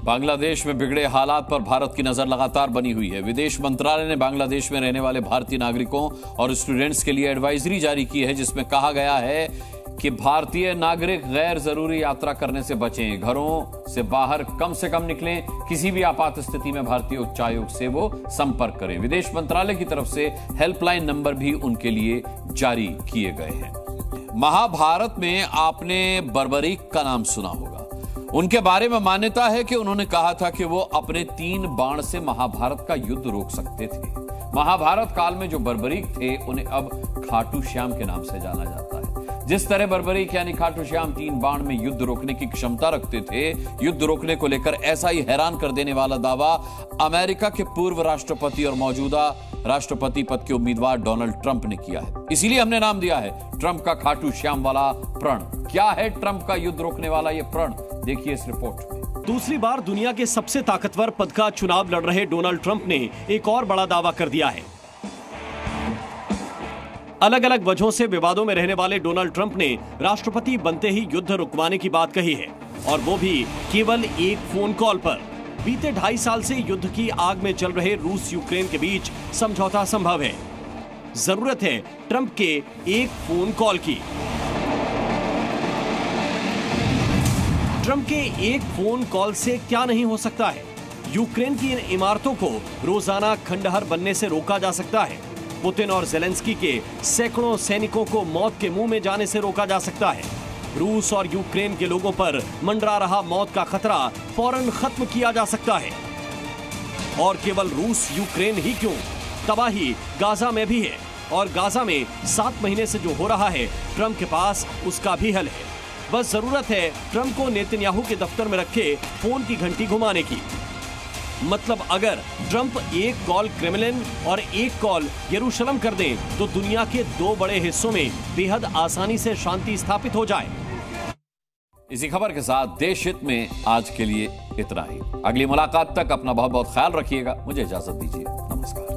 बांग्लादेश में बिगड़े हालात पर भारत की नजर लगातार बनी हुई है। विदेश मंत्रालय ने बांग्लादेश में रहने वाले भारतीय नागरिकों और स्टूडेंट्स के लिए एडवाइजरी जारी की है, जिसमें कहा गया है कि भारतीय नागरिक गैर जरूरी यात्रा करने से बचें, घरों से बाहर कम से कम निकलें, किसी भी आपात स्थिति में भारतीय उच्चायोग से वो संपर्क करें। विदेश मंत्रालय की तरफ से हेल्पलाइन नंबर भी उनके लिए जारी किए गए हैं। महाभारत में आपने बर्बरीक का नाम सुना होगा। उनके बारे में मान्यता है कि उन्होंने कहा था कि वो अपने 3 बाण से महाभारत का युद्ध रोक सकते थे। महाभारत काल में जो बर्बरीक थे उन्हें अब खाटू श्याम के नाम से जाना जाता है। जिस तरह बर्बरीक यानी खाटू श्याम 3 बाण में युद्ध रोकने की क्षमता रखते थे, युद्ध रोकने को लेकर ऐसा ही हैरान कर देने वाला दावा अमेरिका के पूर्व राष्ट्रपति और मौजूदा राष्ट्रपति पद के उम्मीदवार डोनाल्ड ट्रंप ने किया है। इसीलिए हमने नाम दिया है ट्रंप का खाटू श्याम वाला प्रण। क्या है ट्रंप का युद्ध रोकने वाला ये प्रण, देखिए इस रिपोर्ट में। दूसरी बार दुनिया के सबसे ताकतवर पद का चुनाव लड़ रहे डोनाल्ड ट्रंप ने एक और बड़ा दावा कर दिया है। अलग अलग वजहों से विवादों में रहने वाले डोनाल्ड ट्रंप ने राष्ट्रपति बनते ही युद्ध रुकवाने की बात कही है, और वो भी केवल एक फोन कॉल पर। बीते 2.5 साल से युद्ध की आग में जल रहे रूस यूक्रेन के बीच समझौता संभव है। जरूरत है ट्रंप के एक फोन कॉल की। ट्रंप के एक फोन कॉल से क्या नहीं हो सकता है। यूक्रेन की इन इमारतों को रोजाना खंडहर बनने से रोका जा सकता है। पुतिन और जेलेंस्की के सैकड़ों सैनिकों को मौत के मुंह में जाने से रोका जा सकता है। रूस और यूक्रेन के लोगों पर मंडरा रहा मौत का खतरा फौरन खत्म किया जा सकता है। और केवल रूस यूक्रेन ही क्यों, तबाही गाजा में भी है, और गाजा में 7 महीने से जो हो रहा है ट्रंप के पास उसका भी हल है। बस जरूरत है ट्रंप को नेतन्याहू के दफ्तर में रखे फोन की घंटी घुमाने की। मतलब अगर ट्रंप एक कॉल क्रेमलिन और एक कॉल यरूशलेम कर दें तो दुनिया के 2 बड़े हिस्सों में बेहद आसानी से शांति स्थापित हो जाए। इसी खबर के साथ देश हित में आज के लिए इतना ही। अगली मुलाकात तक अपना बहुत बहुत ख्याल रखिएगा। मुझे इजाजत दीजिए। नमस्कार।